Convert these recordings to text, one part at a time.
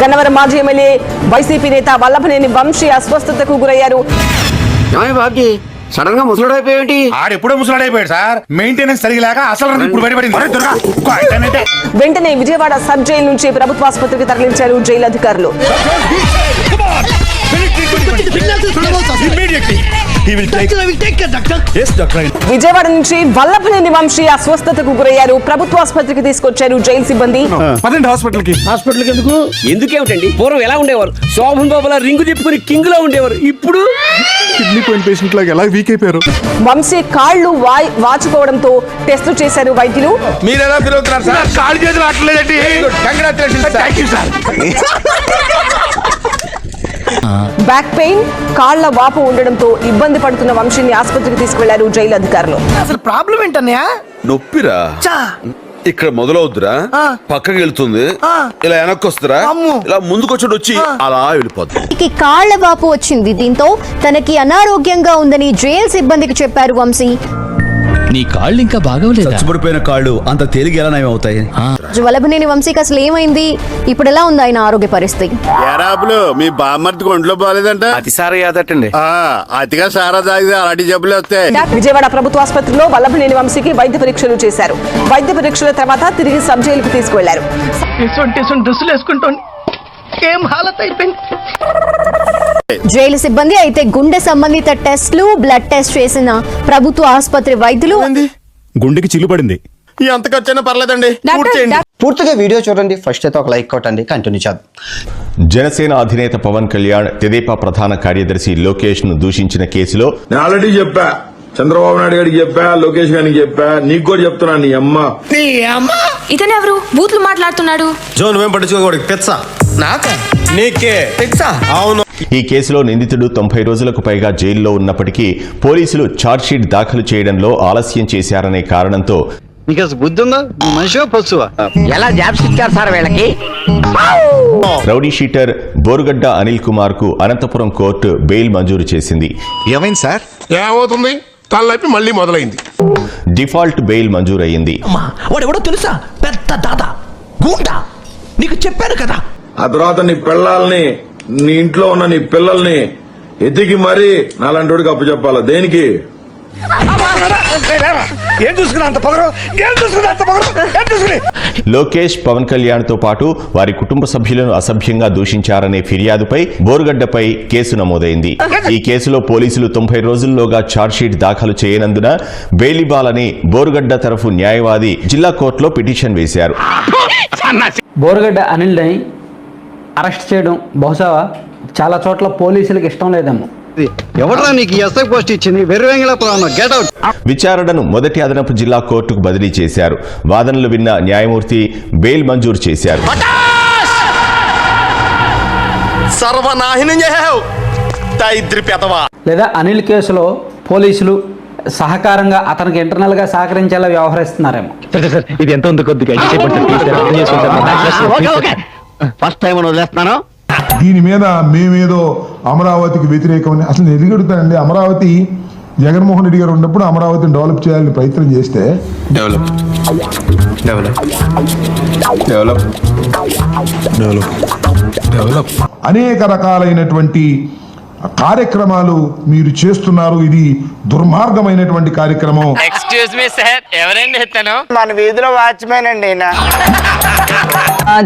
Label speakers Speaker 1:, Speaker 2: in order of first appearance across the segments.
Speaker 1: గన్నవరం మాజీ MLA YCP నేత వల్లభనేని వంశీ అస్వస్థతకు గురయ్యారు.
Speaker 2: సడన్ గా ముసలాడైపోయాడు.
Speaker 3: ఆడెప్పుడో ముసలాడైపోయాడు సార్. మెయింటెనెన్స్ సరిగలేక అసలు ఇప్పుడు బయటపడింది.
Speaker 1: వెంటనే విజయవాడ సబ్ జైలు నుంచి ప్రభుత్వ ఆసుపత్రికి తరలించారు జైలు అధికారులు. విజయవాడ నుంచి వల్లభనేని వంశీ అస్వస్థతకు గురయ్యారు. ప్రభుత్వ ఆసుపత్రికి తీసుకొచ్చారు జైలు సిబ్బంది.
Speaker 2: హాస్పిటల్కి ఎందుకేమిటండి? పూర్వం ఎలా ఉండేవారు? శోభన్ బాబులా రింగు తిప్పుకుని కింగ్ లో ఉండేవారు. ఇప్పుడు
Speaker 4: కిడ్నీ పోయిన పేషెంట్ లాగా ఎలా వీక్ అయిపోయారు.
Speaker 1: వంశీ కాళ్ళు వాచుకోవడంతో టెస్టులు చేశారు వైద్యులు.
Speaker 3: మీరు ఎలా ఫీల్ అవుతున్నారు సార్? కాళ్ళు చేతులు అట్లేదండి. Congratulations. Thank you sir.
Speaker 1: Back pain, కాళ్ల వాపు ఉండడంతో ఇబ్బంది పడుతున్న వంశీని ఆసుపత్రికి తీసుకెళ్లారు జైలు అధికారులు.
Speaker 5: అసలు ప్రాబ్లం ఏంటన్నయ్యా?
Speaker 6: నొప్పిరా ఇక్కడ మొదలవుద్దురా, పక్కకి వెళ్తుంది, ఇలా వెనక్కి వస్తురా, ఇలా ముందుకొచ్చాడు వచ్చి అలా వెళ్ళిపోతుంది.
Speaker 7: కాళ్ల వాపు వచ్చింది. దీంతో తనకి అనారోగ్యంగా ఉందని జైలు సిబ్బందికి చెప్పారు వంశీ.
Speaker 8: నీ కాళ్ళు ఇంకా బాగోలేదు.
Speaker 4: చచ్చిపడిపోయిన కాళ్ళు అంత తేలిక ఎలా నయం అవుతాయి?
Speaker 7: వల్లభనేని వంశీకి అసలు ఏమైంది? ఇప్పుడు ఎలా ఉంది ఆయన ఆరోగ్య పరిస్థితి?
Speaker 9: మీ బామ్మర్తికి ఒంట్లో బాగాలేదంట.
Speaker 2: అతిసారి యాదటండి.
Speaker 9: అతిగా సారా తాగితే అలాంటి జబ్బులు వస్తాయి.
Speaker 1: విజయవాడ ప్రభుత్వ ఆసుపత్రిలో వల్లభనేని వంశీకి వైద్య పరీక్షలు చేశారు. వైద్య పరీక్షల తర్వాత తిరిగి సబ్ జైలుకు తీసుకువెళ్లారు.
Speaker 5: డ్రెస్సులు వేసుకుంటాను. ఏం హాలత్ అయిపోయింది.
Speaker 7: జైలు సిబ్బంది అయితే గుండె సంబంధిత టెస్టులు, బ్లడ్ టెస్ట్ చేసిన ప్రభుత్వ ఆసుపత్రి వైద్యులు
Speaker 4: గుండెకి చిల్లు పడింది.
Speaker 9: ఎంత ఖర్చైనా పర్లేదండి.
Speaker 10: పూర్తిగా వీడియో చూడండి. ఫస్ట్ అయితే ఒక లైక్ కొట్టండి. కంటిన్యూ చేద్దాం.
Speaker 11: జనసేన అధినేత పవన్ కళ్యాణ్ తెదేపా ప్రధాన కార్యదర్శి లోకేష్ ను దూషించిన కేసులో
Speaker 9: నేను ఆల్రెడీ చెప్పా, చంద్రబాబు నాయుడు గారికి చెప్పా, లోకేష్ గారికి చెప్పా, నీకు కూడా చెప్తున్నా. నీ అమ్మ
Speaker 12: ఇతనెవరు బూతులు మాట్లాడుతున్నాడు?
Speaker 9: జో నువ్వేం పట్టించుకోకూడదు. పెచ్చా నాక నీకే పెచ్చా. అవును.
Speaker 11: ఈ కేసులో నిందితుడు 90 రోజులకు పైగా జైల్లో ఉన్నప్పటికీ పోలీసులు ఛార్జ్షీట్ దాఖలు చేయడంలో ఆలస్యం చేశారనే కారణంతో
Speaker 2: ఎలా జాబ్స్ ఇచ్చారు సార్ వీళ్ళకి?
Speaker 11: రౌడీ షీటర్ బోరుగడ్డ అనిల్ కుమార్ కు అనంతపురం కోర్టు బెయిల్ మంజూరు చేసింది.
Speaker 4: ఏమైంది సార్?
Speaker 3: ఏమవుతుంది? తలనొప్పి మళ్ళీ మొదలైంది.
Speaker 11: డిఫాల్ట్ బెయిల్ మంజూరయ్యింది.
Speaker 5: వాడెవడో తెలుసా? పెద్ద దాదా గూండా. నీకు చెప్పాను కదా.
Speaker 9: ఆ తర్వాత నీ పిల్లల్ని, నీ ఇంట్లో ఉన్న నీ పిల్లల్ని ఎతికి మరీ నాలంటోడికి అప్పు చెప్పాలా? దేనికి?
Speaker 11: లోకేష్, పవన్ కళ్యాణ్ తో పాటు వారి కుటుంబ సభ్యులను అసభ్యంగా దూషించారనే ఫిర్యాదుపై బోరుగడ్డపై కేసు నమోదైంది. ఈ కేసులో పోలీసులు 90 రోజుల్లోగా ఛార్జ్షీట్ దాఖలు చేయనందున బెయిల్ ఇవ్వాలని బోరుగడ్డ తరఫు న్యాయవాది జిల్లా కోర్టులో పిటిషన్ వేశారు.
Speaker 13: బోరుగడ్డ అనిల్ని అరెస్ట్ చేయడం బహుశా చాలా చోట్ల పోలీసులకు ఇష్టం లేదేమో.
Speaker 10: ఎవరా నీకు ఎస్ఐ పోస్ట్ ఇచ్చింది? Get out.
Speaker 11: విచారణను మొదటి అదనపు జిల్లా కోర్టుకు బదిలీ చేశారు. వాదనలు విన్న న్యాయమూర్తి బెయిల్ మంజూరు చేశారు.
Speaker 13: లేదా అనిల్ కేసులో పోలీసులు సహకారంగా అతనికి ఇంటర్నల్ గా సహకరించేలా వ్యవహరిస్తున్నారేమో.
Speaker 2: ఇది ఎంత ఉంది కొద్దిగా ఫస్ట్ టైం వదిలేస్తున్నాను.
Speaker 9: దీని మీద మేమేదో అమరావతికి వ్యతిరేకమని అసలు ఎదుగుతానండి. అమరావతి జగన్మోహన్ రెడ్డి గారు ఉన్నప్పుడు అమరావతిని డెవలప్ చేయాలని ప్రయత్నం చేస్తే అనేక రకాలైనటువంటి కార్యక్రమాలు మీరు చేస్తున్నారు. ఇది దుర్మార్గమైనటువంటి కార్యక్రమం.
Speaker 12: ఎక్స్క్యూజ్ మీ సార్, ఎవరండి ఇతను?
Speaker 5: మన వీధిలో వాచ్మెన్ అండి.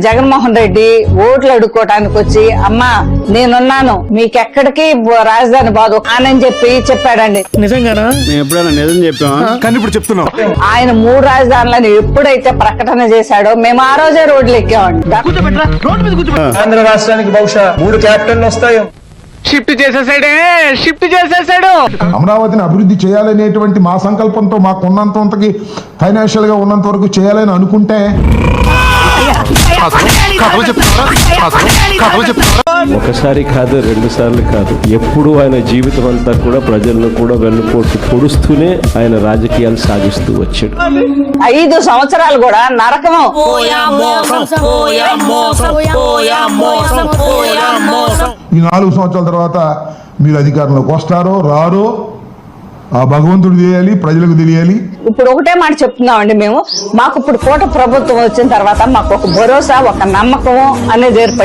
Speaker 1: జగన్మోహన్ రెడ్డి ఓట్లు అడుక్కోవటానికి వచ్చి అమ్మా నేనున్నాను, మీకెక్కడికి రాజధాని బాధ అని చెప్పాడండి.
Speaker 5: నిజంగానా?
Speaker 10: మేము ఎప్పుడైనా నిజం చెప్పామా?
Speaker 4: కానీ ఇప్పుడు చెప్తున్నాం.
Speaker 1: ఆయన 3 రాజధానులను ఎప్పుడైతే ప్రకటన చేశాడో మేము ఆ రోజే రోడ్లు ఎక్కామండి.
Speaker 5: ఆంధ్ర రాష్ట్రానికి బహుశా 3 క్యాపిటల్ వస్తాయో.
Speaker 2: షిఫ్ట్ చేసేసాడు.
Speaker 9: అమరావతిని అభివృద్ధి చేయాలనేటువంటి మా సంకల్పంతో మాకున్నంతకి ఫైనాన్షియల్ గా ఉన్నంత వరకు చేయాలని అనుకుంటే
Speaker 8: ఒకసారి కాదు, 2 సార్లు కాదు, ఎప్పుడు ఆయన జీవితం అంతా కూడా ప్రజలను కూడా వెన్నుపోటు పొడుస్తూనే ఆయన రాజకీయాలు సాగిస్తూ వచ్చాడు.
Speaker 1: 5 సంవత్సరాలు కూడా నరకము.
Speaker 9: ఈ 4 సంవత్సరాల తర్వాత మీరు అధికారంలోకి వస్తారో రారో ఆ భగవంతుడు తెలియాలి, ప్రజలకు తెలియాలి.
Speaker 1: ఇప్పుడు ఒకటే మాట చెప్తున్నామండి మేము, మాకు ఇప్పుడు కూటమి ప్రభుత్వం వచ్చిన తర్వాత మాకు ఒక భరోసా, ఒక నమ్మకం అనేది ఏర్పడింది.